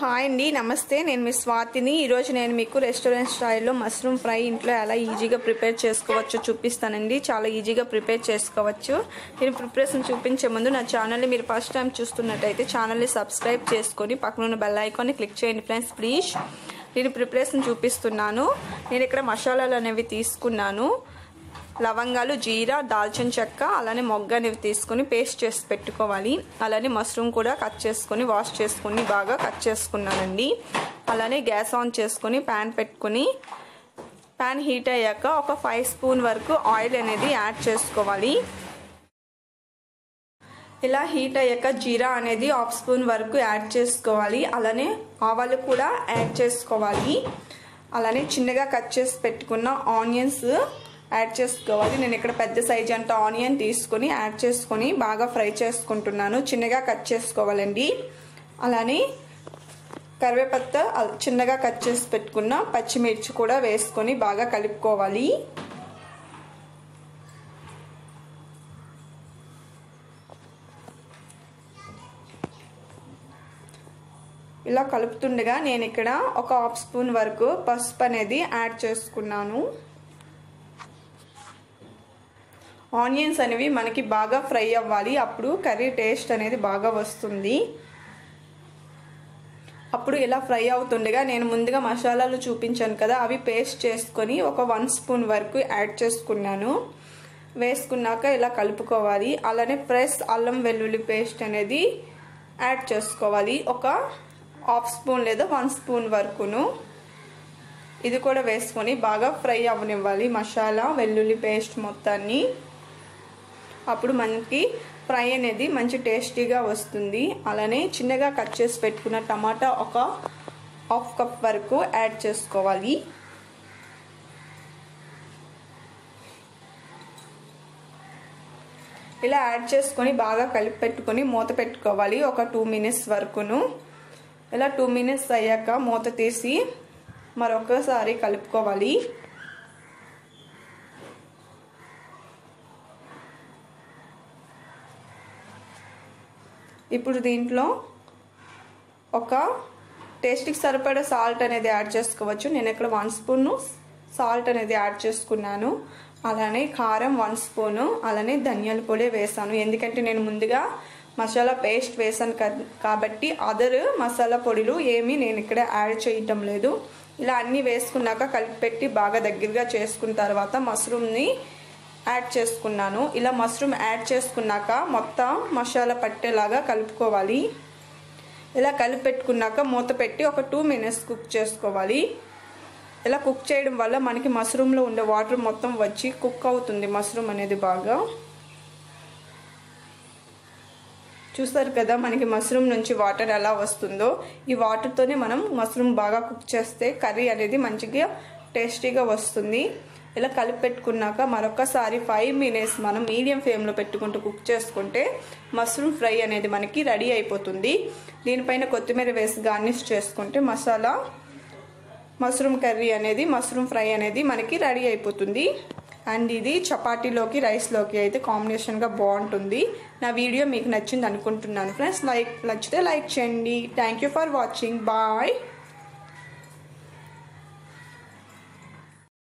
Hi అండి, నమస్తే. నేను మీ స్వాతిని. ఈరోజు నేను మీకు రెస్టారెంట్ స్టైల్లో మష్రూమ్ ఫ్రై ఇంట్లో ఎలా ఈజీగా ప్రిపేర్ చేసుకోవచ్చో చూపిస్తానండి. చాలా ఈజీగా ప్రిపేర్ చేసుకోవచ్చు. నేను ప్రిపరేషన్ చూపించే ముందు నా ఛానల్ని మీరు ఫస్ట్ టైం చూస్తున్నట్టయితే ఛానల్ని సబ్స్క్రైబ్ చేసుకొని పక్కన ఉన్న బెల్ ఐకాన్ని క్లిక్ చేయండి ఫ్రెండ్స్ ప్లీజ్. నేను ప్రిపరేషన్ చూపిస్తున్నాను. నేను ఇక్కడ మసాలాలు అనేవి తీసుకున్నాను. లవంగాలు, జీరా, దాల్చిన చెక్క, అలానే మొగ్గ అనేవి తీసుకొని పేస్ట్ చేసి పెట్టుకోవాలి. అలానే మష్రూమ్ కూడా కట్ చేసుకొని వాష్ చేసుకొని బాగా కట్ చేసుకున్నానండి. అలానే గ్యాస్ ఆన్ చేసుకొని ప్యాన్ పెట్టుకొని ప్యాన్ హీట్ అయ్యాక ఒక 5 స్పూన్ వరకు ఆయిల్ అనేది యాడ్ చేసుకోవాలి. ఇలా హీట్ అయ్యాక జీరా అనేది 1/2 స్పూన్ వరకు యాడ్ చేసుకోవాలి. అలానే ఆవాలు కూడా యాడ్ చేసుకోవాలి. అలానే చిన్నగా కట్ చేసి పెట్టుకున్న ఆనియన్స్ యాడ్ చేసుకోవాలి. నేను ఇక్కడ పెద్ద సైజ్ అంత ఆనియన్ తీసుకొని యాడ్ చేసుకొని బాగా ఫ్రై చేసుకుంటున్నాను. చిన్నగా కట్ చేసుకోవాలండి. అలానే కరివేపత్త చిన్నగా కట్ చేసి పెట్టుకున్న పచ్చిమిర్చి కూడా వేసుకొని బాగా కలుపుకోవాలి. ఇలా కలుపుతుండగా నేను ఇక్కడ ఒక 1/2 స్పూన్ వరకు పసుపు అనేది యాడ్ చేసుకున్నాను. ఆనియన్స్ అనేవి మనకి బాగా ఫ్రై అవ్వాలి. అప్పుడు కర్రీ టేస్ట్ అనేది బాగా వస్తుంది. అప్పుడు ఇలా ఫ్రై అవుతుండగా నేను ముందుగా మసాలాలు చూపించాను కదా, అవి పేస్ట్ చేసుకొని ఒక 1 స్పూన్ వరకు యాడ్ చేసుకున్నాను. వేసుకున్నాక ఇలా కలుపుకోవాలి. అలానే ఫ్రెష్ అల్లం వెల్లుల్లి పేస్ట్ అనేది యాడ్ చేసుకోవాలి. ఒక 1/2 స్పూన్ లేదా 1 స్పూన్ వరకును. ఇది కూడా వేసుకొని బాగా ఫ్రై అవ్వనివ్వాలి మసాలా వెల్లుల్లి పేస్ట్ మొత్తాన్ని. అప్పుడు మనకి ఫ్రై అనేది మంచి టేస్టీగా వస్తుంది. అలానే చిన్నగా కట్ చేసి పెట్టుకున్న టమాటా ఒక 1/2 కప్ వరకు యాడ్ చేసుకోవాలి. ఇలా యాడ్ చేసుకొని బాగా కలిపి పెట్టుకొని మూత పెట్టుకోవాలి ఒక 2 మినిట్స్ వరకును. ఇలా 2 మినిట్స్ అయ్యాక మూత తీసి మరొకసారి కలుపుకోవాలి. ఇప్పుడు దీంట్లో ఒక టేస్ట్కి సరిపడా సాల్ట్ అనేది యాడ్ చేసుకోవచ్చు. నేను ఇక్కడ 1 స్పూన్ సాల్ట్ అనేది యాడ్ చేసుకున్నాను. అలానే కారం 1 స్పూను, అలానే ధనియాల పొడి వేసాను. ఎందుకంటే నేను ముందుగా మసాలా పేస్ట్ వేసాను కాబట్టి అదర్ మసాలా పొడిలు ఏమీ నేను ఇక్కడ యాడ్ చేయటం లేదు. ఇలా అన్నీ వేసుకున్నాక కలిపిపెట్టి బాగా దగ్గరగా చేసుకున్న తర్వాత మష్రూమ్ని యాడ్ చేసుకున్నాను. ఇలా మష్రూమ్ యాడ్ చేసుకున్నాక మొత్తం మసాలా పట్టేలాగా కలుపుకోవాలి. ఇలా కలిపి పెట్టుకున్నాక మూత పెట్టి ఒక 2 మినిట్స్ కుక్ చేసుకోవాలి. ఇలా కుక్ చేయడం వల్ల మనకి మష్రూమ్లో ఉండే వాటర్ మొత్తం వచ్చి కుక్ అవుతుంది మష్రూమ్ అనేది బాగా. చూస్తారు కదా మనకి మష్రూమ్ నుంచి వాటర్ ఎలా వస్తుందో. ఈ వాటర్తోనే మనం మష్రూమ్ బాగా కుక్ చేస్తే కర్రీ అనేది మంచిగా టేస్టీగా వస్తుంది. ఇలా కలిపి పెట్టుకున్నాక మరొకసారి 5 మినిట్స్ మనం మీడియం ఫ్లేమ్లో పెట్టుకుంటూ కుక్ చేసుకుంటే మష్రూమ్ ఫ్రై అనేది మనకి రెడీ అయిపోతుంది. దీనిపైన కొత్తిమీర వేసి గార్నిష్ చేసుకుంటే మష్రూమ్ కర్రీ అనేది మష్రూమ్ ఫ్రై అనేది మనకి రెడీ అయిపోతుంది. అండ్ ఇది చపాతీలోకి రైస్లోకి అయితే కాంబినేషన్గా బాగుంటుంది. నా వీడియో మీకు నచ్చింది అనుకుంటున్నాను ఫ్రెండ్స్. నచ్చితే లైక్ చేయండి. Thank you for watching. Bye.